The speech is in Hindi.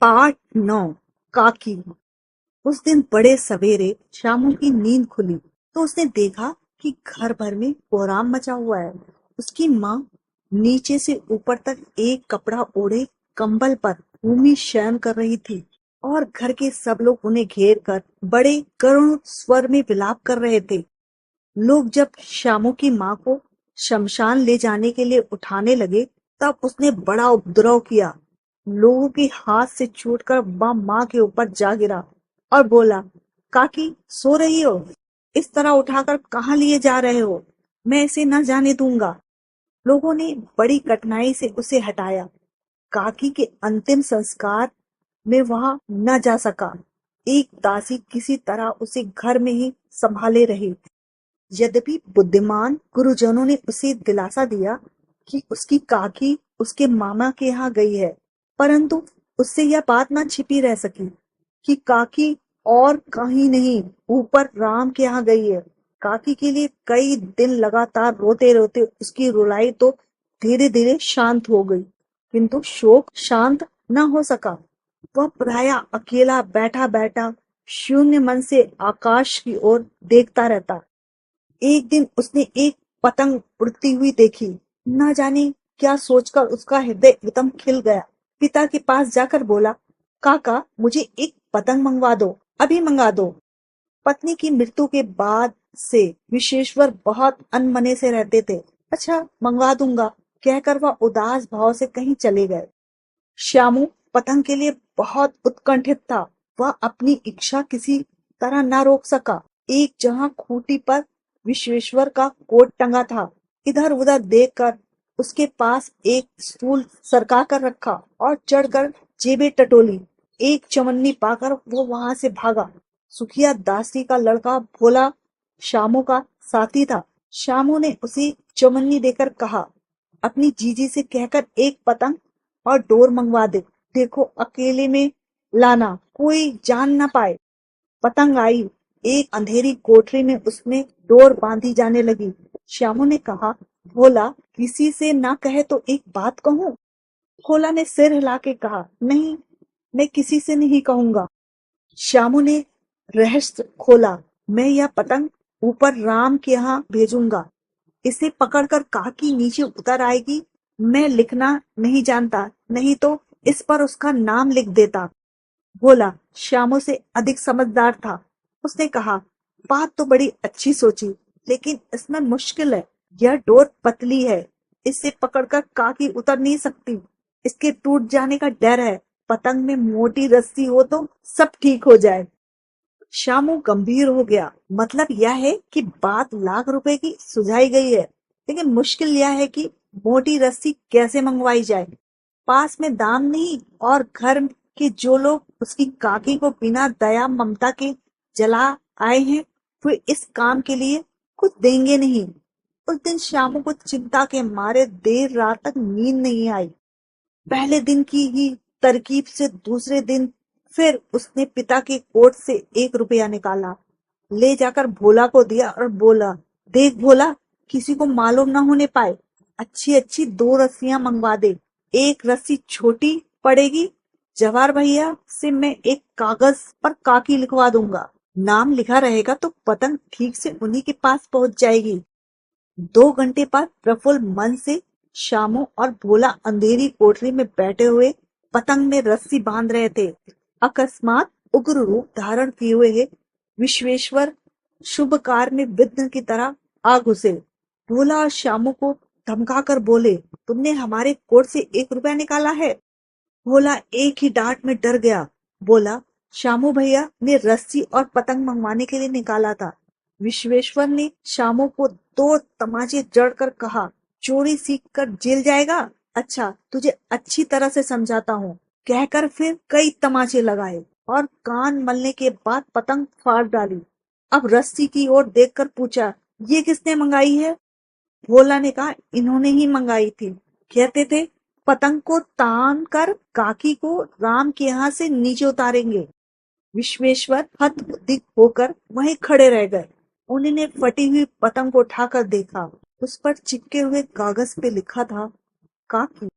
पार्ट 9। काकी। उस दिन बड़े सवेरे शामू की नींद खुली तो उसने देखा कि घर भर में कोहराम मचा हुआ है। उसकी माँ नीचे से ऊपर तक एक कपड़ा ओढ़े कंबल पर भूमि शयन कर रही थी और घर के सब लोग उन्हें घेर कर बड़े करुण स्वर में विलाप कर रहे थे। लोग जब शामू की माँ को शमशान ले जाने के लिए उठाने लगे तब उसने बड़ा उपद्रव किया। लोगों के हाथ से छूटकर वह माँ के ऊपर जा गिरा और बोला, काकी सो रही हो? इस तरह उठाकर कहाँ लिए जा रहे हो? मैं इसे न जाने दूंगा। लोगों ने बड़ी कठिनाई से उसे हटाया। काकी के अंतिम संस्कार में वहां न जा सका। एक दासी किसी तरह उसे घर में ही संभाले रही। यद्यपि बुद्धिमान गुरुजनों ने उसे दिलासा दिया कि उसकी काकी उसके मामा के यहाँ गई है, परंतु उससे यह बात न छिपी रह सकी कि काकी और कहीं नहीं, ऊपर राम के यहाँ गई है। काकी के लिए कई दिन लगातार रोते रोते उसकी रुलाई तो धीरे धीरे शांत हो गई, किंतु शोक शांत न हो सका। वह प्राय अकेला बैठा बैठा शून्य मन से आकाश की ओर देखता रहता। एक दिन उसने एक पतंग उड़ती हुई देखी। न जाने क्या सोचकर उसका हृदय एकदम खिल गया। पिता के पास जाकर बोला, काका मुझे एक पतंग मंगवा दो, अभी मंगा दो। पत्नी की मृत्यु के बाद से विश्वेश्वर बहुत अनमने से रहते थे। अच्छा मंगवा दूंगा कहकर वह उदास भाव से कहीं चले गए। श्यामू पतंग के लिए बहुत उत्कंठित था। वह अपनी इच्छा किसी तरह न रोक सका। एक जगह खूंटी पर विश्वेश्वर का कोट टंगा था। इधर उधर देखकर उसके पास एक स्टूल सरका कर रखा और चढ़कर जेबें टटोली। एक चवन्नी पाकर वो वहां से भागा। सुखिया दासी का लड़का भोला श्यामू का साथी था। श्यामू ने उसे चवन्नी देकर कहा, अपनी जीजी से कहकर एक पतंग और डोर मंगवा दे। देखो अकेले में लाना, कोई जान न पाए। पतंग आई। एक अंधेरी कोठरी में उसमें डोर बांधी जाने लगी। श्यामू ने कहा, भोला किसी से ना कहे तो एक बात कहूँ? भोला ने सिर हिला के कहा, नहीं, मैं किसी से नहीं कहूंगा। श्यामू ने रहस्य खोला, मैं यह पतंग ऊपर राम के यहाँ भेजूंगा। इसे पकड़कर काकी नीचे उतर आएगी। मैं लिखना नहीं जानता, नहीं तो इस पर उसका नाम लिख देता। भोला श्यामू से अधिक समझदार था। उसने कहा, बात तो बड़ी अच्छी सोची, लेकिन इसमें मुश्किल है। यह डोर पतली है, इसे पकड़कर काकी उतर नहीं सकती। इसके टूट जाने का डर है। पतंग में मोटी रस्सी हो तो सब ठीक हो जाए। श्यामू गंभीर हो गया। मतलब यह है कि बात लाख रुपए की सुझाई गई है, लेकिन मुश्किल यह है कि मोटी रस्सी कैसे मंगवाई जाए। पास में दाम नहीं और घर के जो लोग उसकी काकी को बिना दया ममता के जला आए हैं, वे इस काम के लिए कुछ देंगे नहीं। उस दिन श्यामू को चिंता के मारे देर रात तक नींद नहीं आई। पहले दिन की ही तरकीब से दूसरे दिन फिर उसने पिता के कोट से 1 रुपया निकाला, ले जाकर भोला को दिया और बोला, देख भोला, किसी को मालूम न होने पाए। अच्छी अच्छी 2 रस्सियां मंगवा दे। एक रस्सी छोटी पड़ेगी। जवाहर भैया से मैं एक कागज पर काकी लिखवा दूंगा। नाम लिखा रहेगा तो पतंग ठीक से उन्हीं के पास पहुंच जाएगी। 2 घंटे बाद प्रफुल्ल मन से श्यामू और भोला अंधेरी कोठरी में बैठे हुए पतंग में रस्सी बांध रहे थे। अकस्मात उग्र रूप धारण किए हुए विश्वेश्वर शुभ कार्य में विघ्न की तरह आ घुसे। भोला और श्यामू को धमकाकर बोले, तुमने हमारे कोट से 1 रुपया निकाला है? भोला एक ही डांट में डर गया। बोला, श्यामू भैया ने रस्सी और पतंग मंगवाने के लिए निकाला था। विश्वेश्वर ने श्यामू को 2 तमाचे जड़कर कहा, चोरी सीख कर जेल जाएगा? अच्छा तुझे अच्छी तरह से समझाता हूँ। कहकर फिर कई तमाचे लगाए और कान मलने के बाद पतंग फाड़ डाली। अब रस्सी की ओर देखकर पूछा, ये किसने मंगाई है? भोला ने कहा, इन्होंने ही मंगाई थी। कहते थे पतंग को तान कर काकी को राम के यहाँ से नीचे उतारेंगे। विश्वेश्वर हतबुद्धि होकर वहीं खड़े रह गए। उन्होंने फटी हुई पतंग को उठाकर देखा। उस पर चिपके हुए कागज पे लिखा था, काकी।